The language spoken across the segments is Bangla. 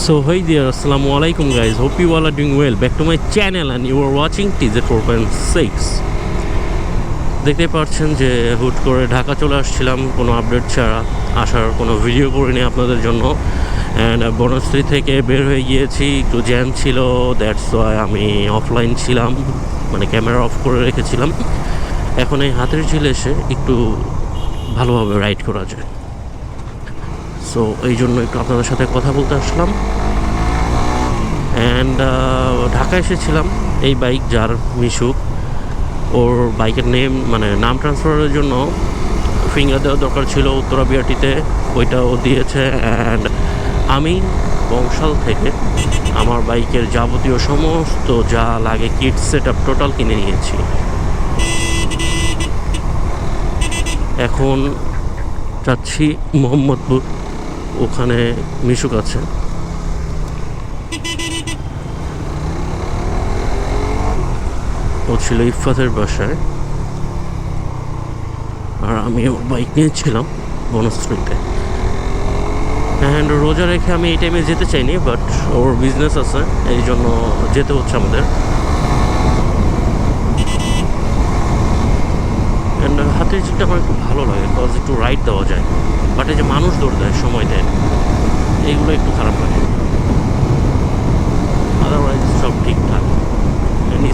So hey there, assalamu alaikum guys. Hope you all are doing well. Back to my channel and you are watching TZ4.6. দেখতে পাচ্ছেন যে হুট করে ঢাকা চলে আসছিলাম কোনো আপডেট ছাড়া, আসার কোনো ভিডিও করিনি আপনাদের জন্য। অ্যান্ড বনশ্রী থেকে বের হয়ে গিয়েছি, একটু জ্যাম ছিল, দ্যাটস ওয়াই আমি অফলাইন ছিলাম, মানে ক্যামেরা অফ করে রেখেছিলাম। এখন এই হাতের ঝিলে এসে একটু ভালোভাবে রাইড করা যায়, সো এই জন্য একটু আপনাদের সাথে কথা বলতে আসলাম। অ্যান্ড ঢাকা এসেছিলাম এই বাইক যার মিশুক, ওর বাইকের নাম ট্রান্সফারের জন্য ফিঙ্গার দেওয়ার দরকার ছিল উত্তরা বিআরটিতে, ওইটা ও দিয়েছে। অ্যান্ড আমি বংশাল থেকে আমার বাইকের যাবতীয় সমস্ত যা লাগে কিট সেট আপ টোটাল কিনে নিয়েছি। এখন যাচ্ছি মোহাম্মদপুর, ওখানে মিশুক আছে। ও ছিল ইফাতের বাসায়, আর আমি ওর বাইক নিয়েছিলাম বনশ্রীতে। অ্যান্ড রোজা রেখে আমি এই টাইমে যেতে চাইনি, বাট ওর বিজনেস আছে, এই জন্য যেতে হচ্ছে আমাদের। অ্যান্ড হাতের জিলটা আমার একটু ভালো লাগে, বিকজ একটু রাইড দেওয়া যায়, বাট এই যে মানুষ দৌড় দেয়, সময় দেয়, এইগুলো একটু খারাপ লাগে। আদারওয়াইজ সব ঠিকঠাক।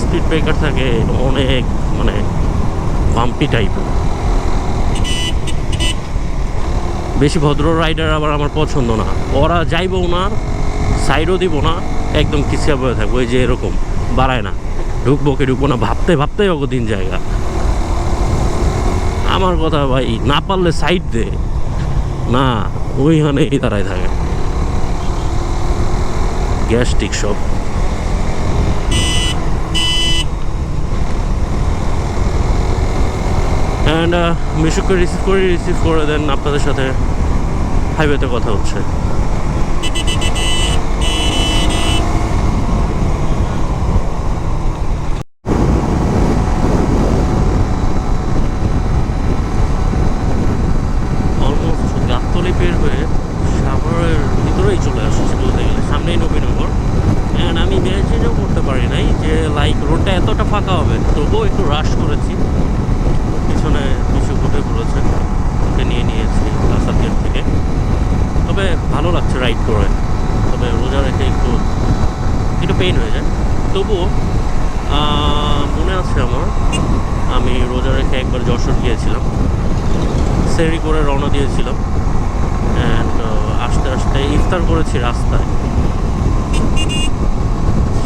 স্পিড ব্রেকার থাকে অনেক, মানে বাম্পি টাইপের। বেশি ভদ্র রাইডার আবার আমার পছন্দ না, ওরা যাইবও না, সাইডও দিব না, একদম কিসিয়া বয়ে থাকবো, ওই যে এরকম বাড়ায় না, ঢুকবো কি ঢুকবো না ভাবতে ভাবতেই দিন জায়গা। আমার কথা ভাই, না পারলে সাইড দে না, ওইখানেই দাঁড়ায় থাকে, গ্যাস্ট্রিক সব। অ্যান্ড মিশুককে রিসিভ করে দেন, আপনাদের সাথে হাইওয়েতে কথা হচ্ছে। অলমোস্ট গাবতলী বের হয়ে সাভারের ভিতরেই চলে আসছে বলতে গেলে, সামনেই নবীনগর। অ্যান্ড আমি ইমাজিনও করতে পারি নাই যে লাইক রোডটা এতটা ফাঁকা হবে, তবুও একটু রাশ করেছি। পিছনে মিশুক উঠে পড়েছে, ওকে নিয়ে নিয়েছি রাস্তার গেট থেকে। তবে ভালো লাগছে রাইড করে, তবে রোজা রেখে একটু পেইন হয়ে যায়। তবুও মনে আছে আমার, আমি রোজা রেখে একবার যশোর গিয়েছিলাম, সেরি করে রওনা দিয়েছিলাম। অ্যান্ড আস্তে আস্তে ইফতার করেছি রাস্তায়।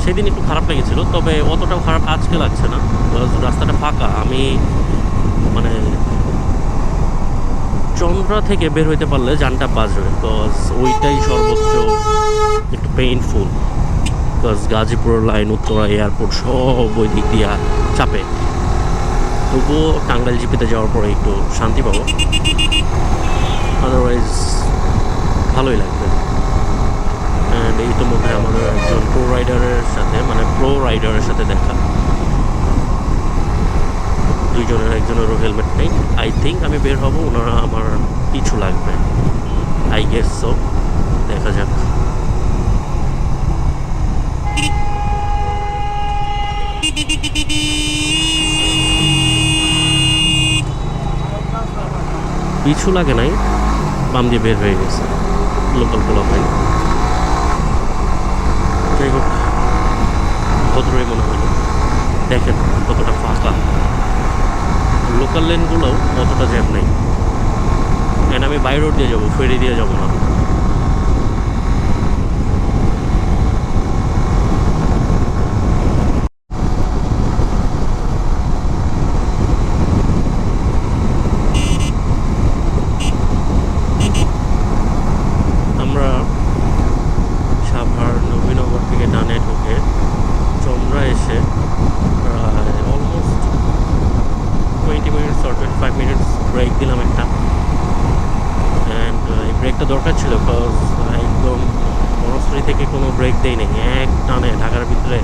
সেদিন একটু খারাপ লেগেছিল, তবে অতটাও খারাপ আজকে লাগছে না, রাস্তাটা ফাঁকা। আমি মানে চন্দ্রা থেকে বের হইতে পারলে জানটা বাজবে, বিকজ ওইটাই সর্বোচ্চ একটু painful, because Gazipur line, Uttara airport সব ওই দিক দিয়া চাপে। তবুও টাঙ্গাইল জিপিতে যাওয়ার পরে একটু শান্তি পাবো, আদারওয়াইজ ভালোই লাগবে। অ্যান্ড এই তো মধ্যে আমাদের একজন প্রো রাইডারের সাথে দেখা, দুইজনের একজনেরও হেলমেট নেই। আই থিঙ্ক আমি বের হব, ওনারা আমার পিছু লাগবে, আই গেস সো, দেখা যাক। পিছু লাগে নাই, বাম দিয়ে বের হয়ে গেছে, লোকাল পোলা হয়। যাই হোক, ভদ্রই মনে হয়। দেখেন কতটা ফাঁকা, লোকাল লেনগুলোও অতটা জ্যাম নেই। অ্যান্ড আমি বাই রোড দিয়ে যাবো, ফেরি দিয়ে যাবো না। আমরা সাভার নবীনগর থেকে ডানে ঢুকে চন্দ্রা এসে প্রায় almost 20 minutes or 25 minutes break দিলাম একটা। অ্যান্ড এই ব্রেকটা দরকার ছিল, বিকজ একদম বনশ্রী থেকে কোনো ব্রেক দেই নেই, এক টানে ঢাকার ভিতরে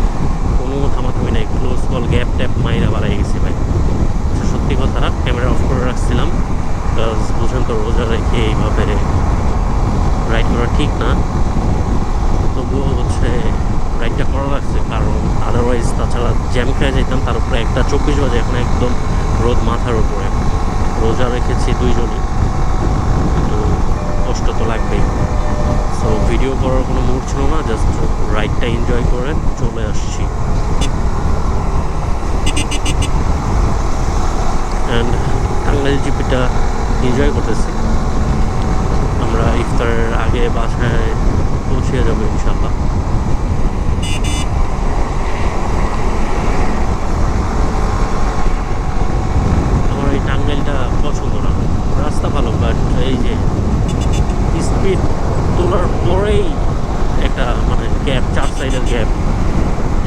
কোনো থামাথামি নেই, ক্লোজ কল গ্যাপ ট্যাপ মাইরা বাড়াই গেছি ভাই। সত্যি কথা, ক্যামেরা অফ করে রাখছিলাম, বিকজ বুঝেন তো রোজা রেখে এইভাবে রাইড করা ঠিক না। তবুও হচ্ছে রাইডটা করা লাগছে, কারণ আদারওয়াইজ তাছাড়া জ্যাম খেয়ে যেতাম। তার উপরে 1:24 বাজে, এখন একদম রোদ মাথার উপরে। রোজা রেখেছি দুইজনই, কিন্তু কষ্ট তো লাগবেই। সো ভিডিও করার কোনো মুড ছিল না, জাস্ট রাইডটা এনজয় করে চলে আসছি। অ্যান্ড টাঙ্গাইল জিপিটা এনজয় করতেছি। আমরা ইফতারের আগে বাসায় পৌঁছে যাবো ইনশাল্লাহ। আমার এই টাঙ্গাইলটা পছন্দ না, রাস্তা ভালো, বাট এই যে স্পিড তোলার পরেই একটা মানে গ্যাপ, 4 সাইডের গ্যাপ,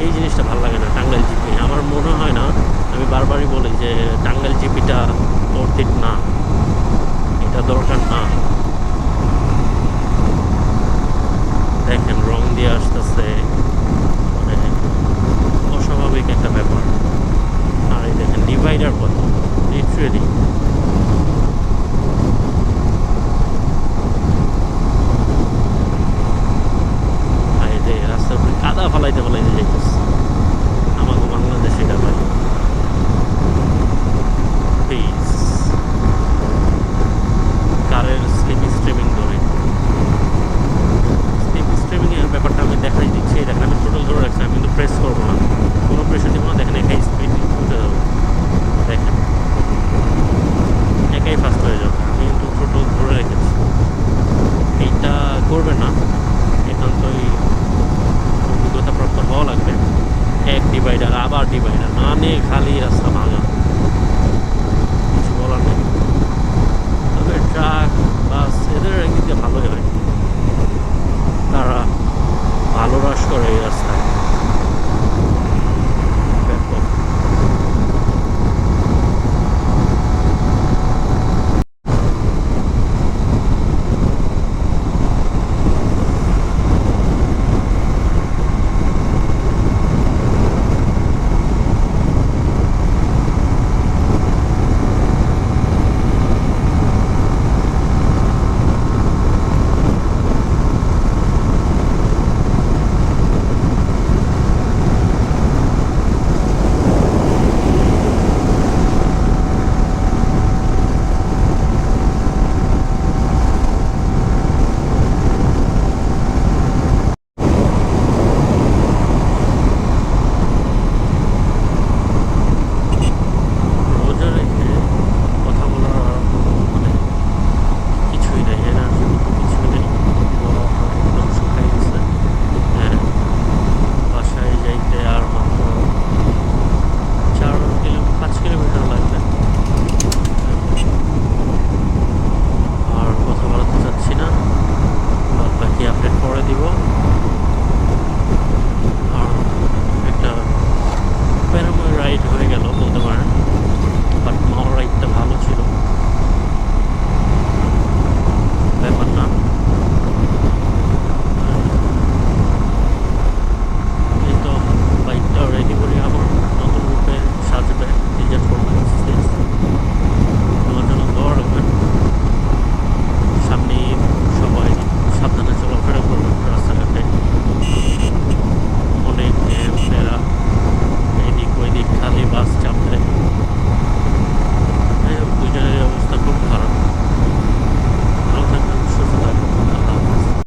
এই জিনিসটা ভালো লাগে না টাঙ্গাইল জিপি। আমার মনে হয় না, আমি বারবারই বলি যে টাঙ্গাইল জিপিটা অর্থিত না, এটা দরকার না। দেখেন রং দিয়ে আসতেছে, মানে অস্বাভাবিক একটা ব্যাপার। আর এই দেখেন ডিভাইডার কত, লিটারেলি রাস্তার উপরে কাদা ফালাইতে ফালাইতে যাইতেছে। আমাকে বাংলাদেশে এটা ভাই প্লিজ কারের স্লিপ স্ট্রিমিং ধরে, স্লিপ স্ট্রিমিং এর ব্যাপারটা আমি দেখাই দিচ্ছি। দেখেন আমি টোটাল ধরে রাখছি, আমি কিন্তু প্রেস করবো না, কোনো প্রেশার দিব না। দেখেন একাই স্পিড উঠে যাবে, দেখেন একাই ফাস্ট হয়ে যাবে। আমি কিন্তু টোটাল ধরে রেখেছি। এইটা করবে না, একান্তই অভিজ্ঞতাপ্রাপ্ত হওয়া লাগবে। এক ডিভাইডার আবার ডিভাইডার, মানে খালি রাস্তা ভাঙা, কিছু বলার নেই। তবে ট্রাক বাস এদের একদিকে ভালোই হয়, তারা ভালো রাশ করে এই রাস্তায়।